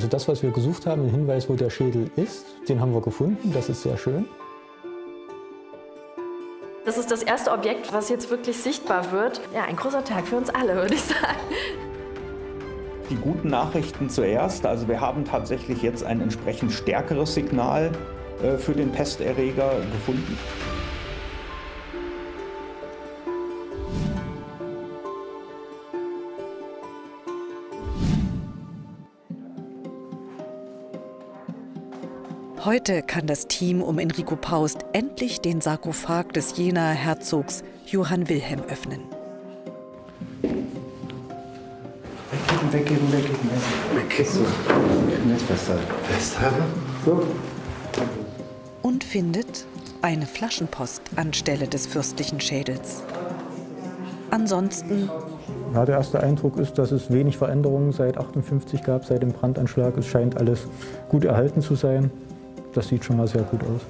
Also das, was wir gesucht haben, den Hinweis, wo der Schädel ist, den haben wir gefunden. Das ist sehr schön. Das ist das erste Objekt, was jetzt wirklich sichtbar wird. Ja, ein großer Tag für uns alle, würde ich sagen. Die guten Nachrichten zuerst. Also wir haben tatsächlich jetzt ein entsprechend stärkeres Signal für den Pesterreger gefunden. Heute kann das Team um Enrico Paust endlich den Sarkophag des Jenaer Herzogs Johann Wilhelm öffnen. Weggeben. So. Jetzt festhalten. So. Und findet eine Flaschenpost anstelle des fürstlichen Schädels. Ansonsten... Ja, der erste Eindruck ist, dass es wenig Veränderungen seit 1958 gab, seit dem Brandanschlag. Es scheint alles gut erhalten zu sein. Das sieht schon mal sehr gut aus.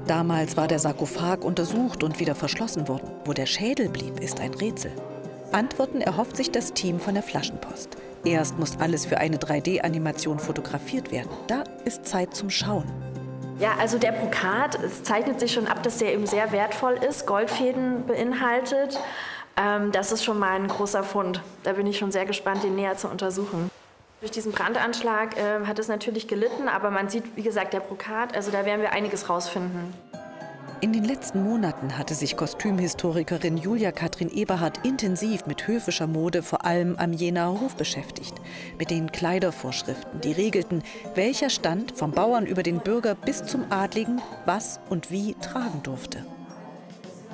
Damals war der Sarkophag untersucht und wieder verschlossen worden. Wo der Schädel blieb, ist ein Rätsel. Antworten erhofft sich das Team von der Flaschenpost. Erst muss alles für eine 3D-Animation fotografiert werden. Da ist Zeit zum Schauen. Ja, also der Brokat, es zeichnet sich schon ab, dass der eben sehr wertvoll ist, Goldfäden beinhaltet. Das ist schon mal ein großer Fund. Da bin ich schon sehr gespannt, den näher zu untersuchen. Durch diesen Brandanschlag hat es natürlich gelitten, aber man sieht, wie gesagt, der Brokat, also da werden wir einiges rausfinden. In den letzten Monaten hatte sich Kostümhistorikerin Julia Katrin Eberhardt intensiv mit höfischer Mode vor allem am Jenaer Hof beschäftigt. Mit den Kleidervorschriften, die regelten, welcher Stand vom Bauern über den Bürger bis zum Adligen was und wie tragen durfte.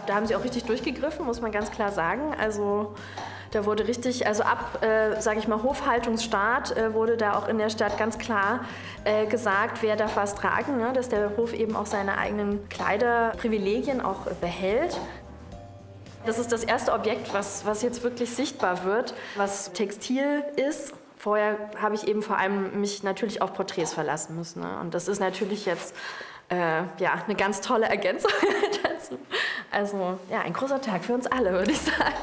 Da haben sie auch richtig durchgegriffen, muss man ganz klar sagen. Also da wurde richtig, also ab, sage ich mal, Hofhaltungsstaat wurde da auch in der Stadt ganz klar gesagt, wer darf was tragen, ne? Dass der Hof eben auch seine eigenen Kleiderprivilegien auch behält. Das ist das erste Objekt, was jetzt wirklich sichtbar wird, was Textil ist. Vorher habe ich eben vor allem mich natürlich auf Porträts verlassen müssen, ne? Und das ist natürlich jetzt ja, eine ganz tolle Ergänzung dazu. Also ja, ein großer Tag für uns alle, würde ich sagen.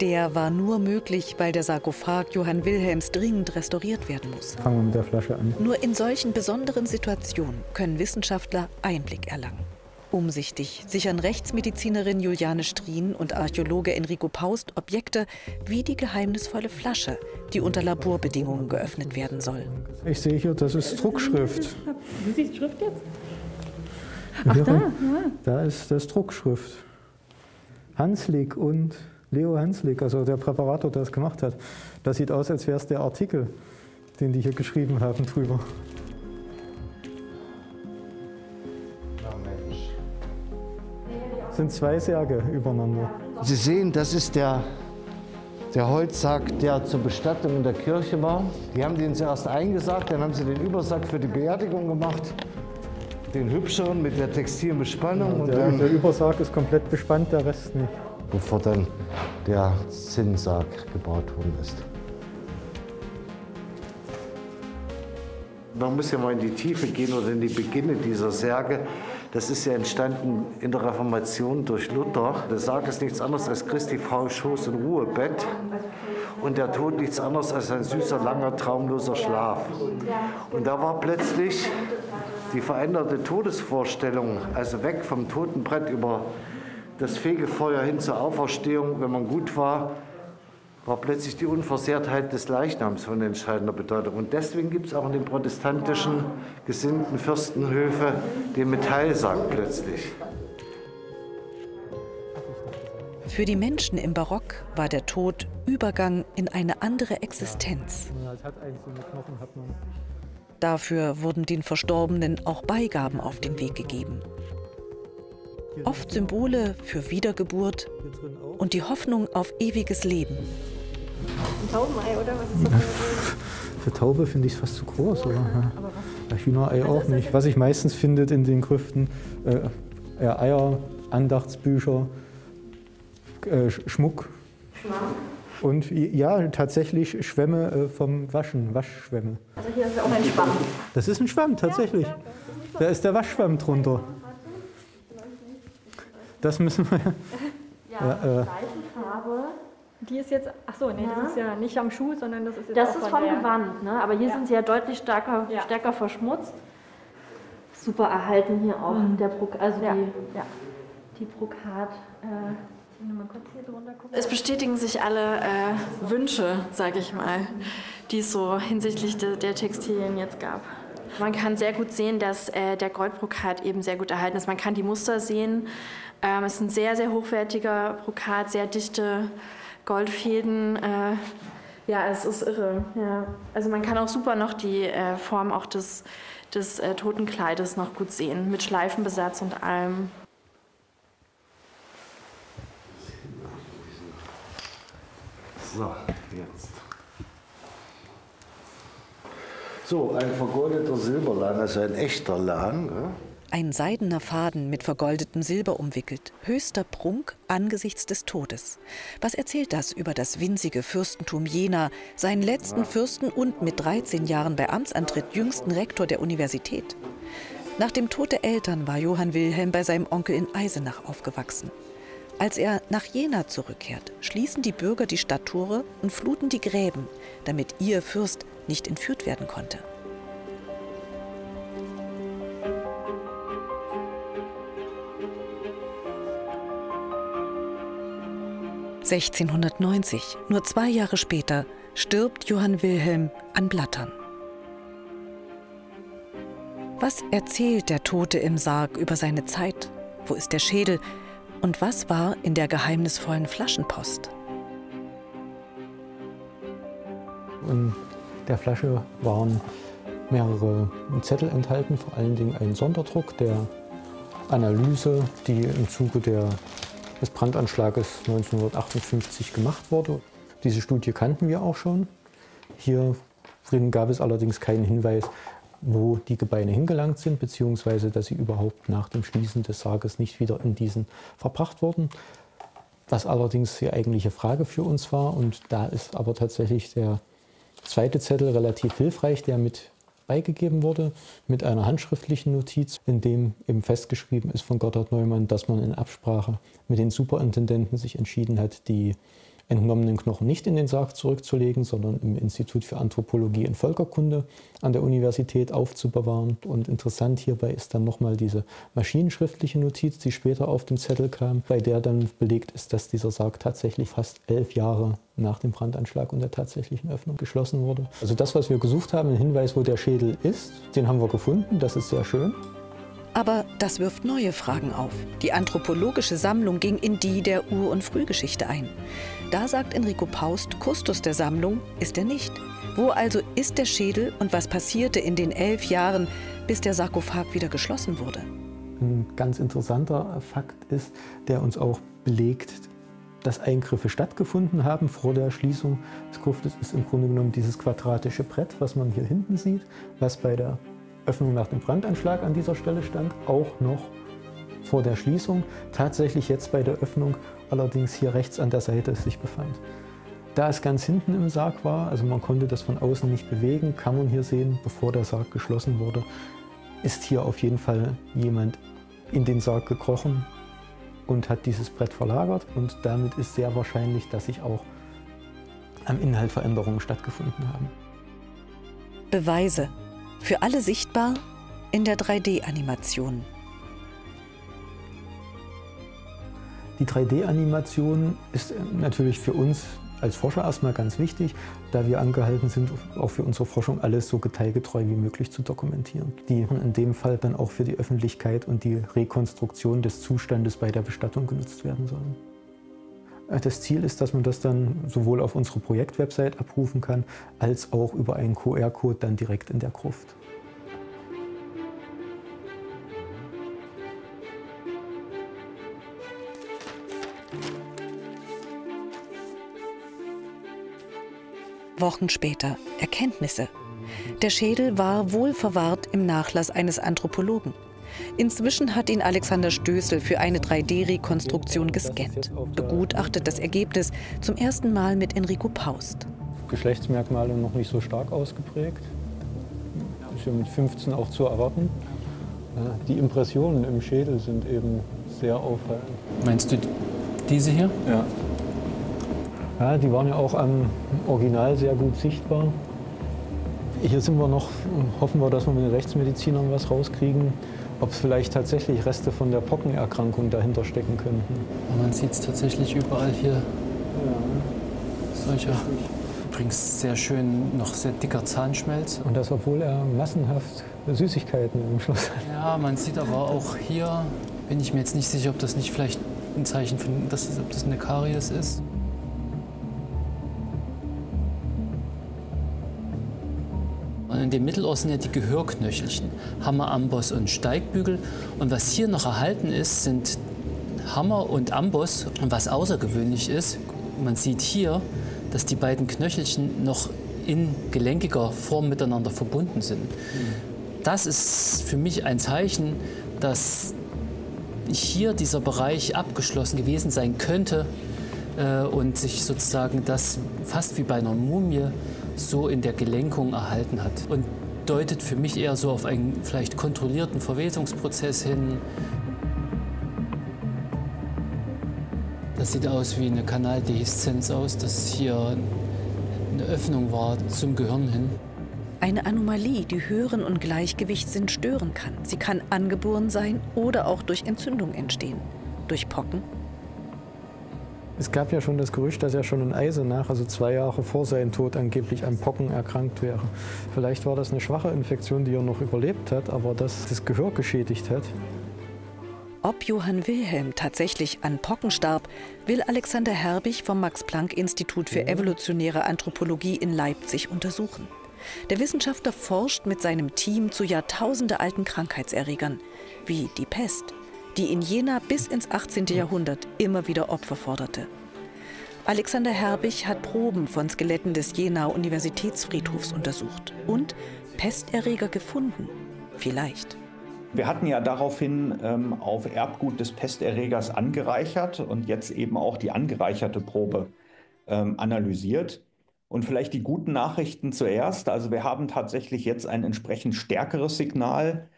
Der war nur möglich, weil der Sarkophag Johann Wilhelms dringend restauriert werden muss. Fangen wir mit der Flasche an. Nur in solchen besonderen Situationen können Wissenschaftler Einblick erlangen. Umsichtig sichern Rechtsmedizinerin Juliane Strien und Archäologe Enrico Paust Objekte wie die geheimnisvolle Flasche, die unter Laborbedingungen geöffnet werden soll. Ich sehe hier, das ist Druckschrift. Du siehst Schrift jetzt? Ach, da? Ja. Da ist das Druckschrift. Hanslick und Leo Hanslick, also der Präparator, der es gemacht hat. Das sieht aus, als wäre es der Artikel, den die hier geschrieben haben drüber. Das sind zwei Särge übereinander. Sie sehen, das ist der Holzsack, der zur Bestattung in der Kirche war. Die haben den zuerst eingesackt, dann haben sie den Übersack für die Beerdigung gemacht. Den hübscheren mit der textilen Bespannung. Ja, der Übersarg ist komplett bespannt, der Rest nicht. Bevor dann der Zinnsarg gebaut worden ist. Man muss ja mal in die Tiefe gehen oder in die Beginne dieser Särge. Das ist ja entstanden in der Reformation durch Luther. Der Sarg ist nichts anderes als Christi Frau Schoß und Ruhebett. Und der Tod nichts anderes als ein süßer, langer, traumloser Schlaf. Und da war plötzlich die veränderte Todesvorstellung, also weg vom Totenbrett über das Fegefeuer hin zur Auferstehung, wenn man gut war plötzlich die Unversehrtheit des Leichnams von entscheidender Bedeutung. Und deswegen gibt es auch in den protestantischen gesinnten Fürstenhöfe den Metallsarg plötzlich. Für die Menschen im Barock war der Tod Übergang in eine andere Existenz. Dafür wurden den Verstorbenen auch Beigaben auf den Weg gegeben. Oft Symbole für Wiedergeburt und die Hoffnung auf ewiges Leben. Ein Taubenei, oder? Was ist das? Für Taube finde ich es fast zu groß. Oder? Ja. Hühnerei auch nicht. Was ich meistens findet in den Grüften, Eier, Andachtsbücher, Schmuck. Und ja, tatsächlich Schwämme vom Waschen, Waschschwämme. Also hier ist ja auch ein Schwamm. Das ist ein Schwamm, tatsächlich. Da ist der Waschschwamm drunter. Das müssen wir... Ja, Seifenfarbe. Die ist jetzt, ach so, nee, das ist ja nicht am Schuh, sondern das ist jetzt Das auch ist von vom der, Gewand, ne? Aber hier sind sie ja deutlich stärker verschmutzt. Super erhalten hier auch der die Brokat. Mal kurz hier drunter gucken. Es bestätigen sich alle Wünsche, sage ich mal, die es so hinsichtlich der Textilien jetzt gab. Man kann sehr gut sehen, dass der Goldbrokat eben sehr gut erhalten ist. Man kann die Muster sehen. Es ist ein sehr, sehr hochwertiger Brokat, sehr dichte Goldfäden. Ja, es ist irre. Ja. Also man kann auch super noch die Form auch des Totenkleides noch gut sehen, mit Schleifenbesatz und allem. So, jetzt. So, ein vergoldeter Silberlan, also ein echter Lan. Ja? Ein seidener Faden mit vergoldetem Silber umwickelt. Höchster Prunk angesichts des Todes. Was erzählt das über das winzige Fürstentum Jena, seinen letzten Fürsten und mit 13 Jahren bei Amtsantritt jüngsten Rektor der Universität? Nach dem Tod der Eltern war Johann Wilhelm bei seinem Onkel in Eisenach aufgewachsen. Als er nach Jena zurückkehrt, schließen die Bürger die Stadttore und fluten die Gräben, damit ihr Fürst nicht entführt werden konnte. (1690), nur 2 Jahre später, stirbt Johann Wilhelm an Blattern. Was erzählt der Tote im Sarg über seine Zeit? Wo ist der Schädel? Und was war in der geheimnisvollen Flaschenpost? In der Flasche waren mehrere Zettel enthalten, vor allen Dingen ein Sonderdruck der Analyse, die im Zuge des Brandanschlages 1958 gemacht wurde. Diese Studie kannten wir auch schon. Hier drin gab es allerdings keinen Hinweis, wo die Gebeine hingelangt sind, beziehungsweise dass sie überhaupt nach dem Schließen des Sarges nicht wieder in diesen verbracht wurden. Was allerdings die eigentliche Frage für uns war, und da ist aber tatsächlich der zweite Zettel relativ hilfreich, der mit beigegeben wurde, mit einer handschriftlichen Notiz, in dem eben festgeschrieben ist von Gotthard Neumann, dass man in Absprache mit den Superintendenten sich entschieden hat, die entnommenen Knochen nicht in den Sarg zurückzulegen, sondern im Institut für Anthropologie und Völkerkunde an der Universität aufzubewahren. Und interessant hierbei ist dann nochmal diese maschinenschriftliche Notiz, die später auf den Zettel kam, bei der dann belegt ist, dass dieser Sarg tatsächlich fast 11 Jahre nach dem Brandanschlag und der tatsächlichen Öffnung geschlossen wurde. Also das, was wir gesucht haben, ein Hinweis, wo der Schädel ist, den haben wir gefunden, das ist sehr schön. Aber das wirft neue Fragen auf. Die anthropologische Sammlung ging in die der Ur- und Frühgeschichte ein. Da sagt Enrico Paust, Kustos der Sammlung ist er nicht. Wo also ist der Schädel und was passierte in den 11 Jahren, bis der Sarkophag wieder geschlossen wurde? Ein ganz interessanter Fakt ist, der uns auch belegt, dass Eingriffe stattgefunden haben vor der Schließung des Gruftes, ist im Grunde genommen dieses quadratische Brett, was man hier hinten sieht, was bei der Öffnung nach dem Brandanschlag an dieser Stelle stand, auch noch vor der Schließung, tatsächlich jetzt bei der Öffnung, allerdings hier rechts an der Seite sich befand. Da es ganz hinten im Sarg war, also man konnte das von außen nicht bewegen, kann man hier sehen, bevor der Sarg geschlossen wurde, ist hier auf jeden Fall jemand in den Sarg gekrochen und hat dieses Brett verlagert, und damit ist sehr wahrscheinlich, dass sich auch am Inhalt Veränderungen stattgefunden haben. Beweise. Für alle sichtbar in der 3D-Animation. Die 3D-Animation ist natürlich für uns als Forscher erstmal ganz wichtig, da wir angehalten sind, auch für unsere Forschung alles so detailgetreu wie möglich zu dokumentieren. Die in dem Fall dann auch für die Öffentlichkeit und die Rekonstruktion des Zustandes bei der Bestattung genutzt werden sollen. Das Ziel ist, dass man das dann sowohl auf unserer Projektwebsite abrufen kann, als auch über einen QR-Code dann direkt in der Gruft. Wochen später Erkenntnisse. Der Schädel war wohl verwahrt im Nachlass eines Anthropologen. Inzwischen hat ihn Alexander Stößel für eine 3D-Rekonstruktion gescannt. Begutachtet das Ergebnis zum ersten Mal mit Enrico Paust. Geschlechtsmerkmale noch nicht so stark ausgeprägt. Ist ja mit 15 auch zu erwarten. Die Impressionen im Schädel sind eben sehr auffallend. Meinst du diese hier? Ja. Ja, die waren ja auch am Original sehr gut sichtbar. Hier sind wir noch, hoffen wir, dass wir mit den Rechtsmedizinern was rauskriegen, ob es vielleicht tatsächlich Reste von der Pockenerkrankung dahinter stecken könnten. Man sieht es tatsächlich überall hier. Solcher. Übrigens sehr schön, noch sehr dicker Zahnschmelz. Und das, obwohl er massenhaft Süßigkeiten im Schloss hat. Ja, man sieht aber auch hier, bin ich mir jetzt nicht sicher, ob das nicht vielleicht ein Zeichen von, ob das eine Karies ist. Und in dem Mittelohr sind ja die Gehörknöchelchen, Hammer, Amboss und Steigbügel. Und was hier noch erhalten ist, sind Hammer und Amboss. Und was außergewöhnlich ist, man sieht hier, dass die beiden Knöchelchen noch in gelenkiger Form miteinander verbunden sind. Das ist für mich ein Zeichen, dass hier dieser Bereich abgeschlossen gewesen sein könnte und sich sozusagen das fast wie bei einer Mumie so in der Gelenkung erhalten hat. Und deutet für mich eher so auf einen vielleicht kontrollierten Verwesungsprozess hin. Das sieht aus wie eine Kanaldehiszenz aus, dass hier eine Öffnung war zum Gehirn hin. Eine Anomalie, die Hören und Gleichgewichtssinn stören kann. Sie kann angeboren sein oder auch durch Entzündung entstehen. Durch Pocken. Es gab ja schon das Gerücht, dass er schon in Eisenach, also 2 Jahre vor seinem Tod, angeblich an Pocken erkrankt wäre. Vielleicht war das eine schwache Infektion, die er noch überlebt hat, aber dass das Gehör geschädigt hat. Ob Johann Wilhelm tatsächlich an Pocken starb, will Alexander Herbig vom Max-Planck-Institut für evolutionäre Anthropologie in Leipzig untersuchen. Der Wissenschaftler forscht mit seinem Team zu jahrtausendealten Krankheitserregern, wie die Pest, die in Jena bis ins 18. Jahrhundert immer wieder Opfer forderte. Alexander Herbig hat Proben von Skeletten des Jenaer Universitätsfriedhofs untersucht und Pesterreger gefunden. Vielleicht. Wir hatten ja daraufhin auf Erbgut des Pesterregers angereichert und jetzt eben auch die angereicherte Probe analysiert. Und vielleicht die guten Nachrichten zuerst. Also wir haben tatsächlich jetzt ein entsprechend stärkeres Signal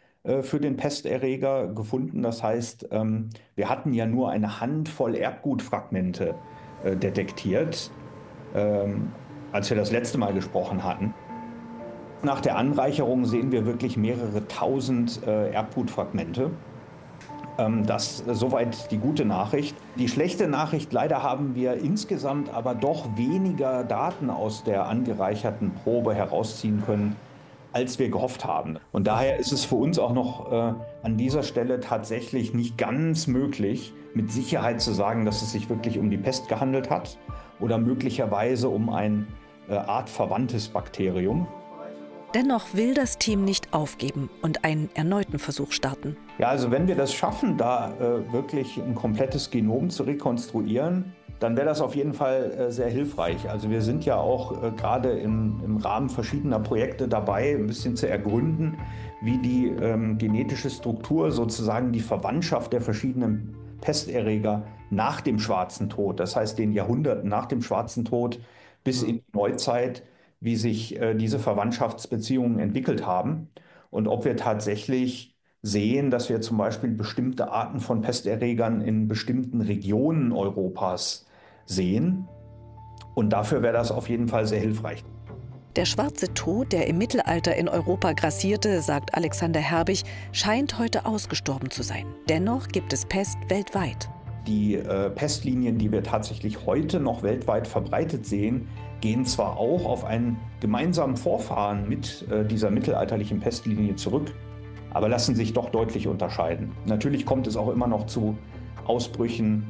für den Pesterreger gefunden. Das heißt, wir hatten ja nur eine Handvoll Erbgutfragmente detektiert, als wir das letzte Mal gesprochen hatten. Nach der Anreicherung sehen wir wirklich mehrere tausend Erbgutfragmente. Das soweit die gute Nachricht. Die schlechte Nachricht, leider haben wir insgesamt aber doch weniger Daten aus der angereicherten Probe herausziehen können, als wir gehofft haben. Und daher ist es für uns auch noch an dieser Stelle tatsächlich nicht ganz möglich, mit Sicherheit zu sagen, dass es sich wirklich um die Pest gehandelt hat oder möglicherweise um ein artverwandtes Bakterium. Dennoch will das Team nicht aufgeben und einen erneuten Versuch starten. Ja, also wenn wir das schaffen, da wirklich ein komplettes Genom zu rekonstruieren, dann wäre das auf jeden Fall sehr hilfreich. Also wir sind ja auch gerade im Rahmen verschiedener Projekte dabei, ein bisschen zu ergründen, wie die genetische Struktur, sozusagen die Verwandtschaft der verschiedenen Pesterreger nach dem Schwarzen Tod, das heißt den Jahrhunderten nach dem Schwarzen Tod bis in die Neuzeit, wie sich diese Verwandtschaftsbeziehungen entwickelt haben und ob wir tatsächlich sehen, dass wir zum Beispiel bestimmte Arten von Pesterregern in bestimmten Regionen Europas sehen. Und dafür wäre das auf jeden Fall sehr hilfreich. Der Schwarze Tod, der im Mittelalter in Europa grassierte, sagt Alexander Herbig, scheint heute ausgestorben zu sein. Dennoch gibt es Pest weltweit. Die Pestlinien, die wir tatsächlich heute noch weltweit verbreitet sehen, gehen zwar auch auf einen gemeinsamen Vorfahren mit dieser mittelalterlichen Pestlinie zurück, aber lassen sich doch deutlich unterscheiden. Natürlich kommt es auch immer noch zu Ausbrüchen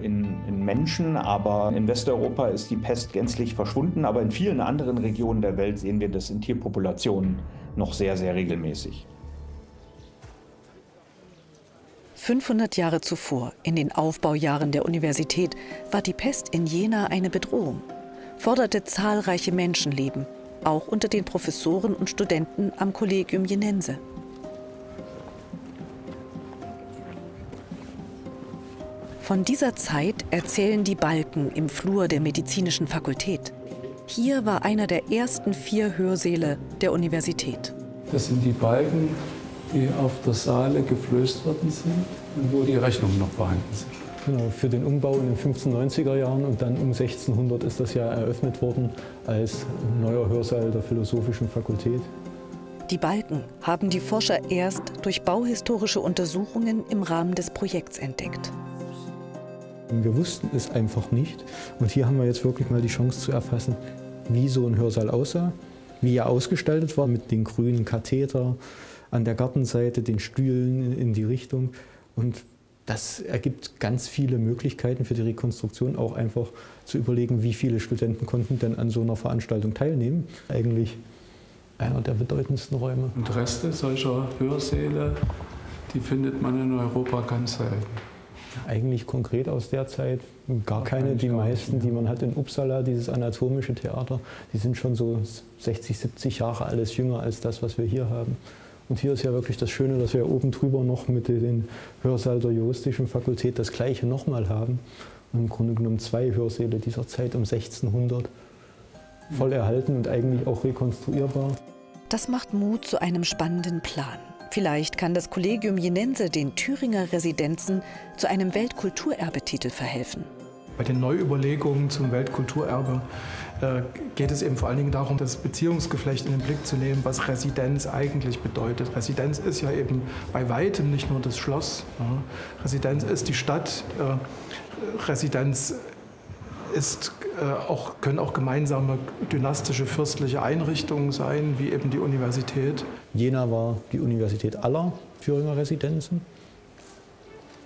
in Menschen, aber in Westeuropa ist die Pest gänzlich verschwunden, aber in vielen anderen Regionen der Welt sehen wir das in Tierpopulationen noch sehr, sehr regelmäßig. 500 Jahre zuvor, in den Aufbaujahren der Universität, war die Pest in Jena eine Bedrohung, forderte zahlreiche Menschenleben, auch unter den Professoren und Studenten am Collegium Jenense. Von dieser Zeit erzählen die Balken im Flur der Medizinischen Fakultät. Hier war einer der ersten 4 Hörsäle der Universität. Das sind die Balken, die auf der Saale geflößt worden sind und wo die Rechnungen noch vorhanden sind. Genau, für den Umbau in den 1590er Jahren und dann um 1600 ist das ja eröffnet worden als neuer Hörsaal der Philosophischen Fakultät. Die Balken haben die Forscher erst durch bauhistorische Untersuchungen im Rahmen des Projekts entdeckt. Wir wussten es einfach nicht und hier haben wir jetzt wirklich mal die Chance zu erfassen, wie so ein Hörsaal aussah, wie er ausgestaltet war mit den grünen Katheter an der Gartenseite, den Stühlen in die Richtung. Und das ergibt ganz viele Möglichkeiten für die Rekonstruktion, auch einfach zu überlegen, wie viele Studenten konnten denn an so einer Veranstaltung teilnehmen. Eigentlich einer der bedeutendsten Räume. Und Reste solcher Hörsäle, die findet man in Europa ganz selten. Eigentlich konkret aus der Zeit gar keine. Die meisten, die man hat in Uppsala, dieses anatomische Theater, die sind schon so 60, 70 Jahre alles jünger als das, was wir hier haben. Und hier ist ja wirklich das Schöne, dass wir oben drüber noch mit dem Hörsaal der Juristischen Fakultät das Gleiche nochmal haben. Und im Grunde genommen 2 Hörsäle dieser Zeit um 1600 voll erhalten und eigentlich auch rekonstruierbar. Das macht Mut zu einem spannenden Plan. Vielleicht kann das Collegium Jenense den Thüringer Residenzen zu einem Weltkulturerbetitel verhelfen. Bei den Neuüberlegungen zum Weltkulturerbe geht es eben vor allen Dingen darum, das Beziehungsgeflecht in den Blick zu nehmen, was Residenz eigentlich bedeutet. Residenz ist ja eben bei weitem nicht nur das Schloss. Ja. Residenz ist die Stadt. Residenz können auch gemeinsame dynastische fürstliche Einrichtungen sein, wie eben die Universität. Jena war die Universität aller Thüringer Residenzen.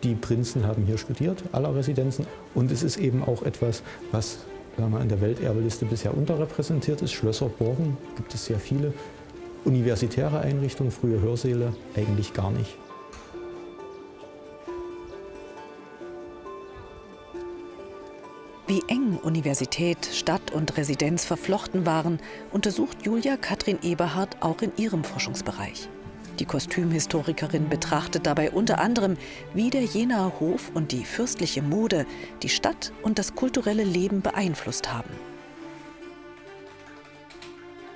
Die Prinzen haben hier studiert, aller Residenzen. Und es ist eben auch etwas, was in der Welterbeliste bisher unterrepräsentiert ist. Schlösser, Burgen gibt es sehr viele. Universitäre Einrichtungen, frühe Hörsäle eigentlich gar nicht. Wie eng Universität, Stadt und Residenz verflochten waren, untersucht Julia Katrin Eberhardt auch in ihrem Forschungsbereich. Die Kostümhistorikerin betrachtet dabei unter anderem, wie der Jenaer Hof und die fürstliche Mode die Stadt und das kulturelle Leben beeinflusst haben.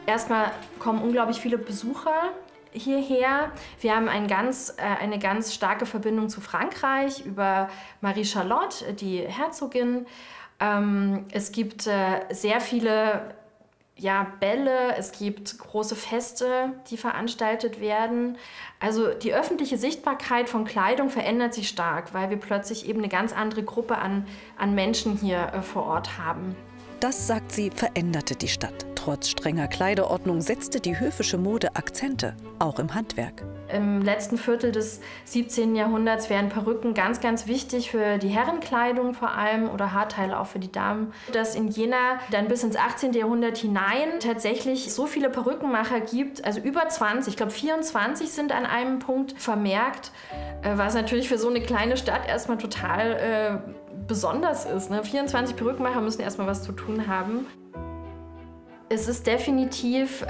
Erstmal kommen unglaublich viele Besucher hierher. Wir haben eine ganz starke Verbindung zu Frankreich über Marie Charlotte, die Herzogin. Es gibt sehr viele Bälle, es gibt große Feste, die veranstaltet werden. Also die öffentliche Sichtbarkeit von Kleidung verändert sich stark, weil wir plötzlich eben eine ganz andere Gruppe an Menschen hier vor Ort haben. Das, sagt sie, veränderte die Stadt. Trotz strenger Kleiderordnung setzte die höfische Mode Akzente, auch im Handwerk. Im letzten Viertel des 17. Jahrhunderts wären Perücken ganz, ganz wichtig für die Herrenkleidung vor allem oder Haarteile auch für die Damen. Dass in Jena dann bis ins 18. Jahrhundert hinein tatsächlich so viele Perückenmacher gibt, also über 20, ich glaube 24 sind an einem Punkt vermerkt, was natürlich für so eine kleine Stadt erstmal total besonders ist. Ne? 24 Perückenmacher müssen erstmal was zu tun haben. Es ist definitiv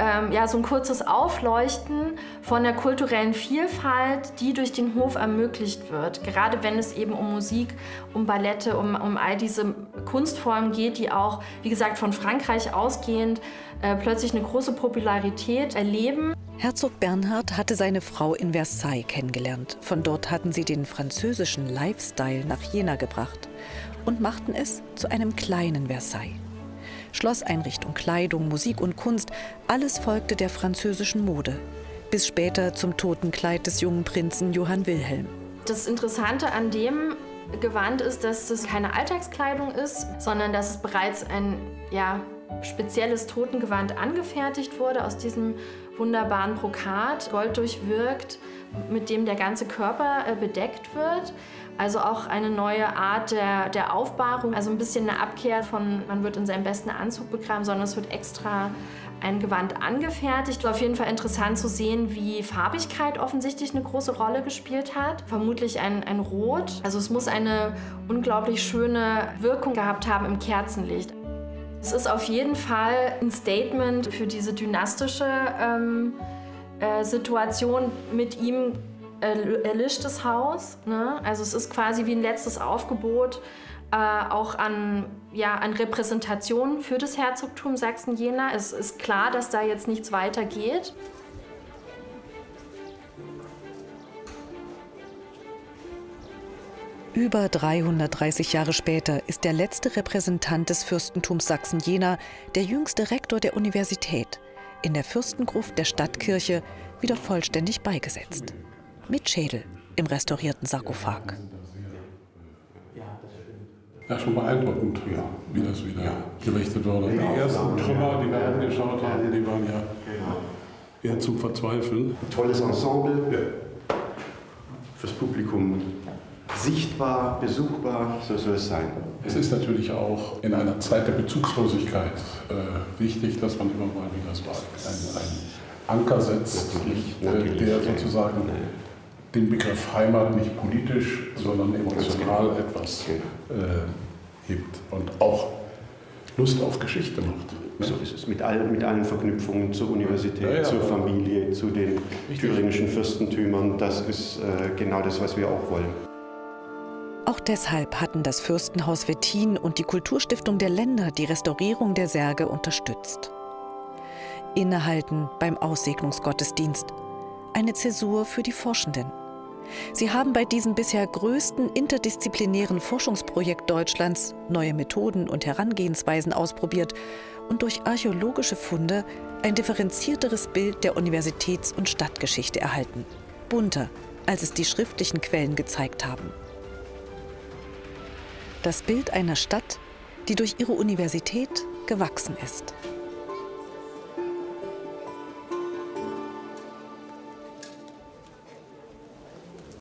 so ein kurzes Aufleuchten von der kulturellen Vielfalt, die durch den Hof ermöglicht wird. Gerade wenn es eben um Musik, um Ballette, um all diese Kunstformen geht, die auch, wie gesagt, von Frankreich ausgehend plötzlich eine große Popularität erleben. Herzog Bernhard hatte seine Frau in Versailles kennengelernt. Von dort hatten sie den französischen Lifestyle nach Jena gebracht und machten es zu einem kleinen Versailles. Schlosseinrichtung, Kleidung, Musik und Kunst, alles folgte der französischen Mode. Bis später zum Totenkleid des jungen Prinzen Johann Wilhelm. Das Interessante an dem Gewand ist, dass es keine Alltagskleidung ist, sondern dass es bereits ein spezielles Totengewand angefertigt wurde aus diesem wunderbaren Brokat, gold durchwirkt, mit dem der ganze Körper bedeckt wird. Also auch eine neue Art der Aufbahrung, also ein bisschen eine Abkehr von, man wird in seinem besten Anzug begraben, sondern es wird extra ein Gewand angefertigt. Auf jeden Fall interessant zu sehen, wie Farbigkeit offensichtlich eine große Rolle gespielt hat. Vermutlich ein Rot. Also es muss eine unglaublich schöne Wirkung gehabt haben im Kerzenlicht. Es ist auf jeden Fall ein Statement für diese dynastische Situation. Mit ihm erlischt das Haus. Ne? Also es ist quasi wie ein letztes Aufgebot auch an Repräsentation für das Herzogtum Sachsen-Jena. Es ist klar, dass da jetzt nichts weitergeht. Über 330 Jahre später ist der letzte Repräsentant des Fürstentums Sachsen-Jena, der jüngste Rektor der Universität, in der Fürstengruft der Stadtkirche wieder vollständig beigesetzt. Mit Schädel im restaurierten Sarkophag. Ja, schon beeindruckend, wie das wieder gerichtet wurde. Die ersten Trümmer, die wir angeschaut haben, die waren ja eher zum Verzweifeln. Ein tolles Ensemble, fürs Publikum sichtbar, besuchbar, so soll es sein. Es ist natürlich auch in einer Zeit der Bezugslosigkeit wichtig, dass man immer mal wieder so einen Anker setzt, der sozusagen den Begriff Heimat nicht politisch, sondern emotional etwas hebt und auch Lust auf Geschichte macht. So ist es, mit allen Verknüpfungen zur Universität, zur Familie, zu den thüringischen Fürstentümern. Das ist genau das, was wir auch wollen. Auch deshalb hatten das Fürstenhaus Wettin und die Kulturstiftung der Länder die Restaurierung der Särge unterstützt. Innehalten beim Aussegnungsgottesdienst. Eine Zäsur für die Forschenden. Sie haben bei diesem bisher größten interdisziplinären Forschungsprojekt Deutschlands neue Methoden und Herangehensweisen ausprobiert und durch archäologische Funde ein differenzierteres Bild der Universitäts- und Stadtgeschichte erhalten. Bunter, als es die schriftlichen Quellen gezeigt haben. Das Bild einer Stadt, die durch ihre Universität gewachsen ist.